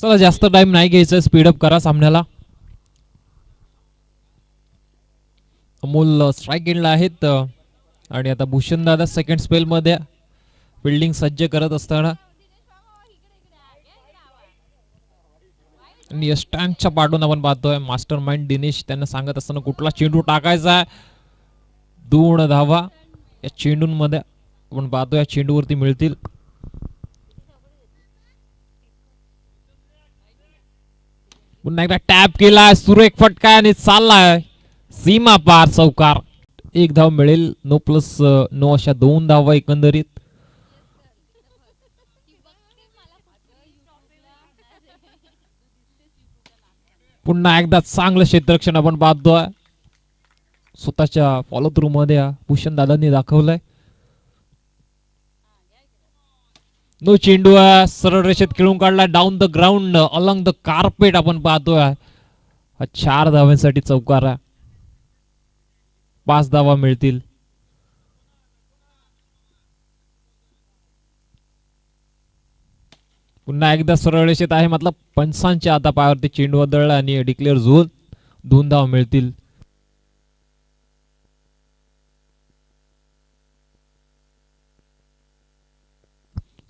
चला जास्त टाइम नाही घ्यायचं, स्पीडअप करा सामन्याला. अमोल स्ट्राईक एंडला आहेत आणि आता भूषण दादा सेकंड स्पेल मध्ये फिल्डिंग सज्ज करत असताना आणि स्टँडच्या पाठून आपण पाहतोय मास्टर माइंड दिनेश त्यांना सांगत असताना कुठला चेंडू टाकायचा आहे. 2 धावा या चेंडूंमध्ये आपण पाहतो, या चेंडूवरती मिळतील. पुन्हा एकदा टॅप केलाय, सुरेख फटका आणि चाललाय सीमा पार चौकार. 1 धाव मिळेल. 9+9 अशा 2 धावा एकंदरीत. पुन्हा एकदा चांगलं क्षेत्ररक्षण आपण पाहतोय स्वतःच्या फॉलो थ्रू मध्ये भूषण दादांनी दाखवलंय. नो चेंडू सरळ रेषेत खेळून काढला, down the ground along the carpet आपण पाहतोय. 4 धावांसाठी चौकार. 5 धावा मिळतील. पुन्हा एकदा सरळ रेषेत आहे, मतलब पंचांच्या आता पायावरती चेंडू वदळला आणि डिक्लेअर झोन. 2 धावा मिळतील.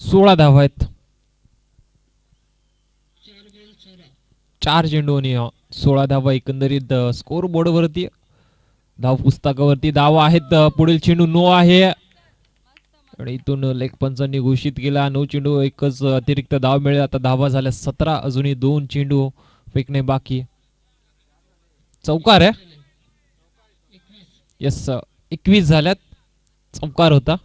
16 धावा आहेत. 4 चेंडू आणि 16 धावा एकंदरीत स्कोर बोर्ड वरती. धाव पुस्तकावरती धावा आहेत. पुढील चेंडू नो आहे आणि इथून लेग पंचांनी घोषित केला 9 चेंडू, एकच अतिरिक्त धाव मिळेल. आता धावा झाल्या 17, अजूनही 2 चेंडू फेकणे बाकी. चौकार आहे. यस, 21 झाल्यात. चौकार होता.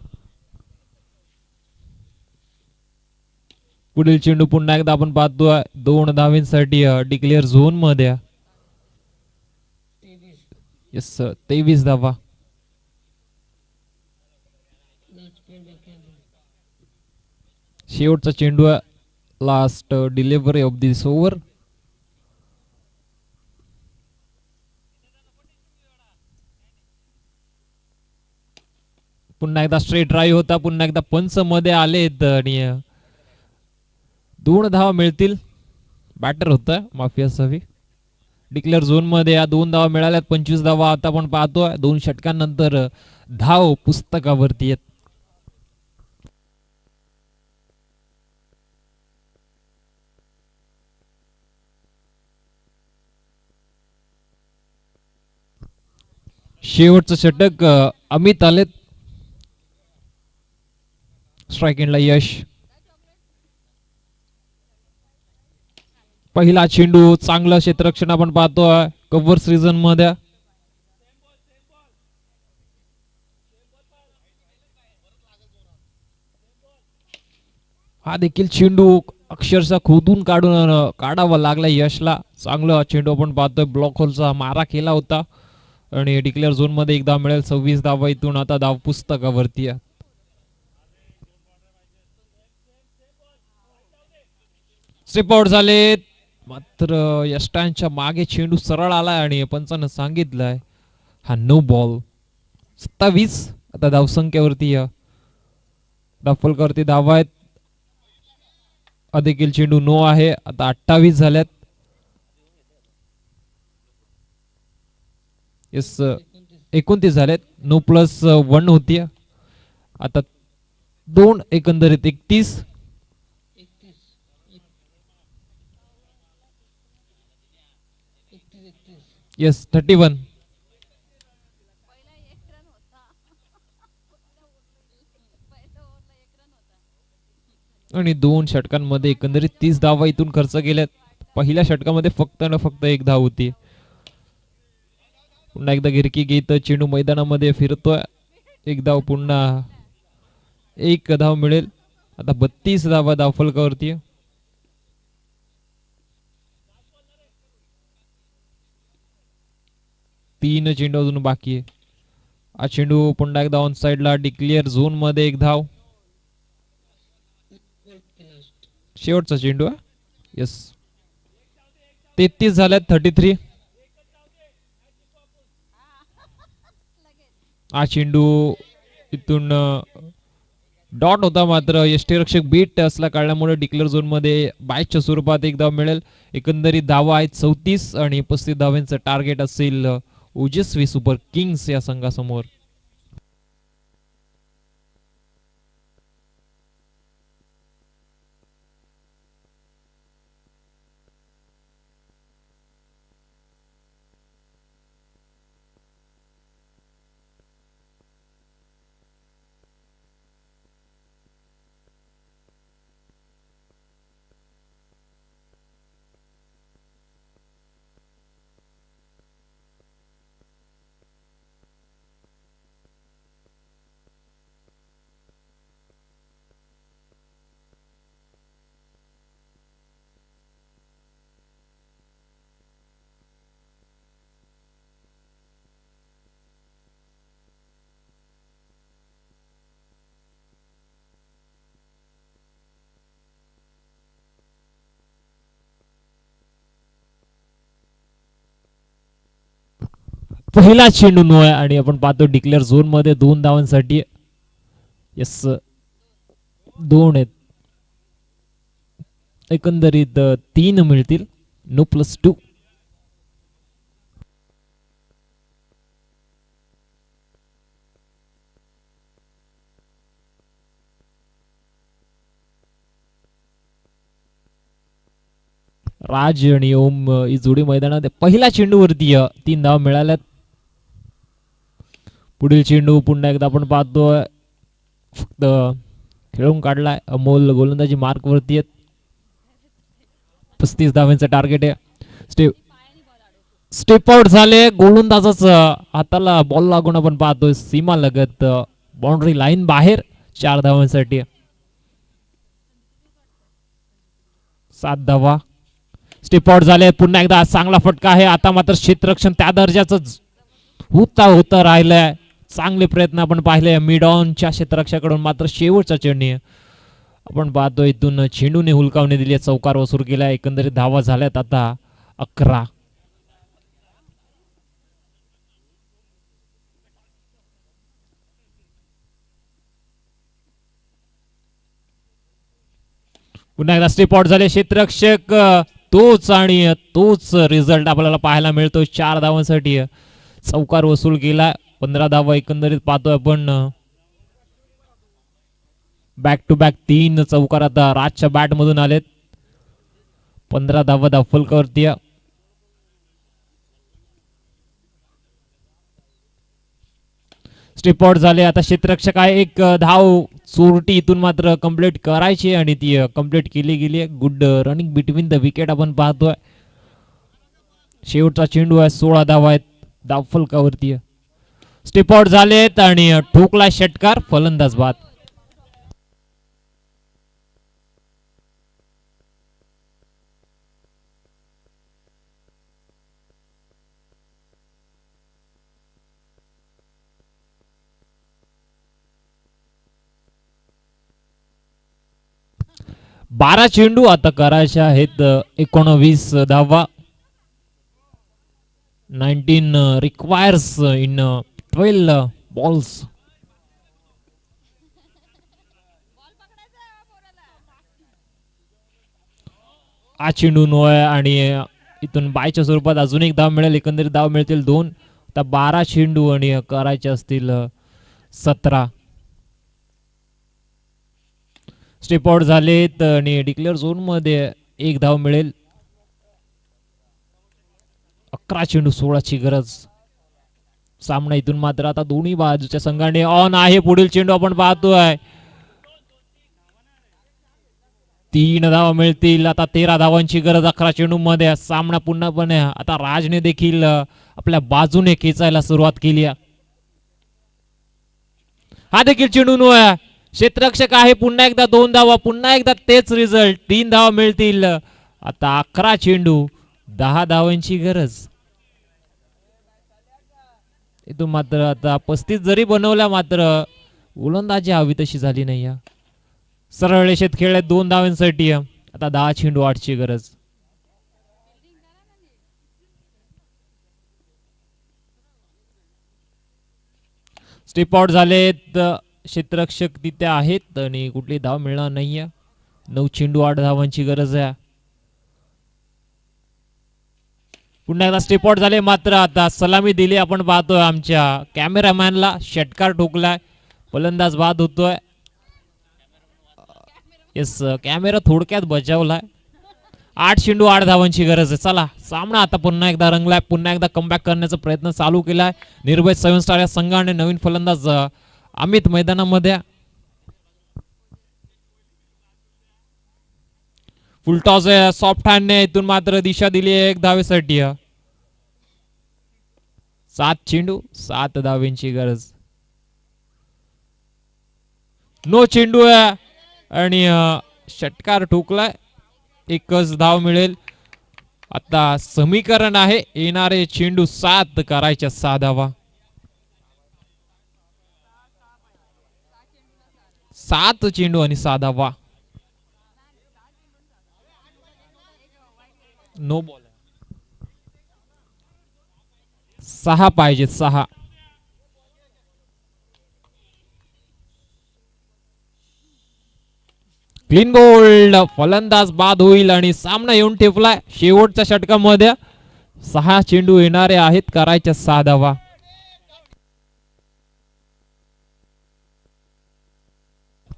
पुढील चेंडू पुन्हा एकदा आपण पाहतोय 2 धावांसाठी डिक्लेअर झोन मध्ये. यस, 23 धावा. शेवटचा चेंडू, last delivery of this over. पुन्हा एकदा स्ट्रेट ड्राईव्ह होता. पुन्हा एकदा पंच मध्ये आलेत आणि 2 धावा मिळतील. बॅटर होता माफी असावी. डिक्लेअर झोन मध्ये या 2 धावा मिळाल्यात. 25 धावा आता आपण पाहतोय. 2 षटकांनंतर धाव पुस्तकावरती येत. शेवटचं षटक अमित आलेत. स्ट्राईक एंडला यश. पहिला चेंडू, चांगलं क्षेत्ररक्षण आपण पाहतोय कव्हर सीझन मध्ये. हा देखील चेंडू अक्षरशः खोदून काढावा लागला यशला. चांगलं चेंडू आपण पाहतोय, ब्लॉक होलचा मारा केला होता आणि डिक्लेअर झोन मध्ये 1 धाव मिळेल. 26 धावा इथून आता धाव पुस्तकावरती आहे. स्टेप आउट झाले, मात्र यष्टांच्या मागे चेंडू सरळ आलाय आणि पंचानं सांगितलंय हा नो बॉल. 27 आता धावसंख्येवरती दाफलकरती धावा आहेत. देखील चेंडू नो आहे. आता 28 झाल्यात. यस, 29 झालेत. 9+1 होती. आता 2 एकंदरीत 31. यस, 31. आणि 2 षटकांमध्ये एकंदरीत 30 धावा इथून खर्च केल्यात. पहिल्या षटकामध्ये फक्त 1 धाव होती. पुन्हा एकदा गिरकी घेत चेंडू मैदानामध्ये फिरतोय. 1 धाव, पुन्हा 1 धाव मिळेल. आता 32 धावा धावफलकावरती. तीन चेंडू अजून बाकी आहे. हा चेंडू पुन्हा एकदा ऑन साइडला, डिक्लेअर झोन मध्ये 1 धाव. शेवटचा चेंडू आहे. यस, 33 झाल्यात. 33. हा चेंडू इथून डॉट होता, मात्र यष्टीरक्षक बीट असल्या कारणामुळे डिक्लेअर झोन मध्ये बायच्या स्वरूपात एक धाव मिळेल. एकंदरीत धावा आहेत 34 आणि 35 धावांचं टार्गेट असेल ओजस्वी सुपर किंग्स या संघासमोर. पहिला चेंडू नो आहे आणि आपण पाहतो डिक्लेअर झोन मध्ये 2 धावांसाठी. यस, 2 आहेत. एकंदरीत 3 मिळतील. नो +2. राज आणि ओम ही जोडी मैदानात पहिल्या चेंडूवरती 3 धावा मिळाल्यात. पुढील चेंडू पुन्हा एकदा आपण पाहतोय फक्त खेळून काढलाय. अमोल गोलंदाजी मार्क वरती आहेत. 35 धावांचं टार्गेट आहे. स्टेप आउट झाले. गोलंदाजाच हाताला बॉल लागून आपण पाहतोय सीमा लगत बाउंड्री लाईन बाहेर. 4 धावांसाठी 7 धावा. स्टेप आउट झाले. पुन्हा एकदा चांगला फटका आहे. आता मात्र क्षेत्ररक्षण त्या दर्जाचं होता राहिलंय. चांगले प्रयत्न आपण पाहिले मिड ऑनच्या क्षेत्ररक्षकाकडून, मात्र शेवटचा चेंडू आपण पाहतो इथून चेंडूने हुलकावणी दिली. चौकार वसूल केला. एकंदरीत धावा झाल्यात आता 11. पुन्हा एकदा स्टेप आउट झाले. क्षेत्ररक्षक तोच आणि तोच रिझल्ट आपल्याला पाहायला मिळतो. 4 धावांसाठी चौकार वसूल केला. 15 धावा एकंदरीत पाहतोय आपण. बॅक टू बॅक 3 चौकार आता राजच्या बॅट मधून आलेत. 15 धावा धावफलकावरती. स्टेप आउट झाले. आता क्षेत्ररक्षक आहे. एक धाव चोरटी इथून मात्र कंप्लीट करायची आणि ती कंप्लीट केली गेली. Good running between the wicket आपण पाहतोय. शेवटचा चेंडू आहे. 16 धावा आहेत धावफलकावरती. स्टेप आउट झालेत आणि ठोकला षटकार. फलंदाज बाद. बारा चेंडू आता करायचे आहेत. 19 धावा. 19 रिक्वायर्स इन 12 balls. हा चेंडू नो आहे आणि इथून बायच्या स्वरूपात अजून एक धाव मिळेल. एकंदरीत धाव मिळतील 2. आता 12 चेंडू आणि करायचे असतील 17. स्टेप आउट झालेत आणि डिक्लेअर झोन मध्ये 1 धाव मिळेल. 11 चेंडू 16ची गरज. सामना इथून मात्र आता दोन्ही बाजूच्या संघाने ऑन आहे. पुढील चेंडू आपण पाहतोय. 3 धावा मिळतील. आता 13 धावांची गरज 11 चेंडू मध्ये. सामना पुन्हा पण आता राजने देखील आपल्या बाजूने खेचायला सुरुवात केली. हा देखील चेंडू नो आहे. क्षेत्ररक्षक आहे. पुन्हा एकदा 2 धावा. पुन्हा एकदा तेच रिझल्ट. 3 धावा मिळतील. आता 11 चेंडू 10 धावांची गरज. इथून मात्र आता 35 जरी बनवल्या मात्र गोलंदाजी हवी तशी झाली नाही. सरळ रेषेत खेळले 2 धावांसाठी. आता 10 चेंडू 8ची गरज. स्टेप आउट झालेत. क्षेत्ररक्षक तिथे आहेत आणि कुठली धाव मिळणार नाहीये. 9 चेंडू 8 धावांची गरज आहे. पुन्हा एकदा स्टेप आउट झाले, मात्र आता सलामी दिली. आपण पाहतोय आमच्या कॅमेरामॅनला षटकार ठोकलाय, फलंदाज बाद होतोय. येस, कॅमेरा थोडक्यात बचावलाय. 8 चेंडू 8 धावांची गरज आहे. चला, सामना आता पुन्हा एकदा रंगलाय. पुन्हा एकदा कमबॅक करण्याचा प्रयत्न चालू केलाय निर्भय 7 स्टार या संघाने. नवीन फलंदाज अमित मैदानामध्ये. फुलटॉस सॉफ्ट हँडने इथून मात्र दिशा दिली आहे 1 धावेसाठी. 7 चेंडू 7 धावेंची गरज. नो चेंडू आहे आणि षटकार ठोकलाय. 1च धाव मिळेल. आता समीकरण आहे येणारे चेंडू 7 करायच्या 6 धावा. 7 चेंडू आणि 6 धावा. No ball. 6 पाहिजे 6. Clean bowled. फलंदाज बाद होईल आणि सामना येऊन ठेपलाय शेवटच्या षटकामध्ये. 6 चेंडू येणारे आहेत करायच्या 6 धावा.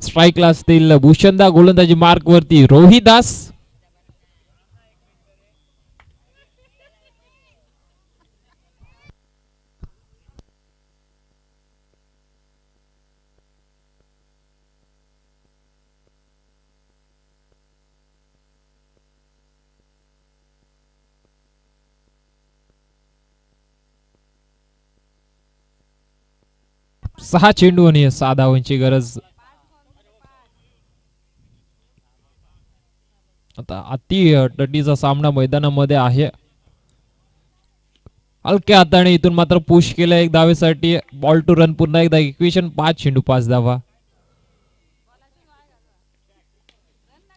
स्ट्राईकला असतील भूषणदा, गोलंदाजी मार्क वरती रोहिदास. सहा चेंडू आणि 6 धावांची गरज. आता अति टटीचा सामना मैदानामध्ये आहे. हलक्या हाताने इथून मात्र पुश केलं 1 धावेसाठी. बॉल टू रन पुन्हा एकदा इक्वेशन. 5 चेंडू 5 धावा.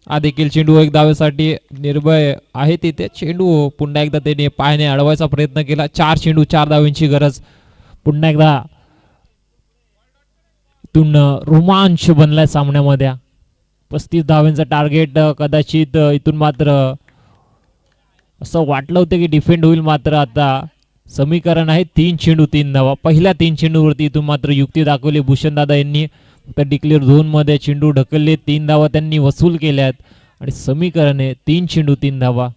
हा देखील चेंडू 1 धावेसाठी. निर्भय आहे तिथे. चेंडू पुन्हा एकदा त्याने पायाने अडवायचा प्रयत्न केला. 4 चेंडू 4 धावांची गरज. पुन्हा एकदा इथून रोमांच बनलाय सामन्यामध्ये. 35 धावांचं टार्गेट. कदाचित इथून मात्र असं वाटलं होतं की डिफेंड होईल, मात्र आता समीकरण आहे 3 चेंडू 3 धावा. पहिल्या 3 चेंडूवरती इथून मात्र युक्ती दाखवली भूषण दादा यांनी. तर डिक्लेअर झोन मध्ये चेंडू ढकलले. 3 धावा त्यांनी वसूल केल्यात आणि समीकरण आहे 3 चेंडू 3 धावा.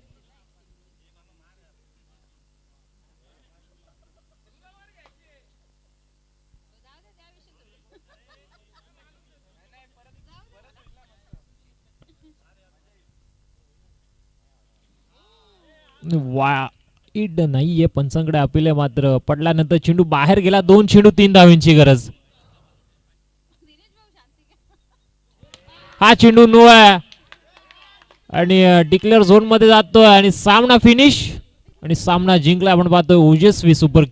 वाईड नाहीये, पंचांकडे अपील आहे, मात्र पडल्यानंतर चेंडू बाहेर गेला. 2 चेंडू 3 धावांची गरज. हा चेंडू नो आहे आणि डिक्लेअर झोन मध्ये जातोय आणि सामना फिनिश आणि सामना जिंकला. आपण पाहतोय ओजस्वी सुपर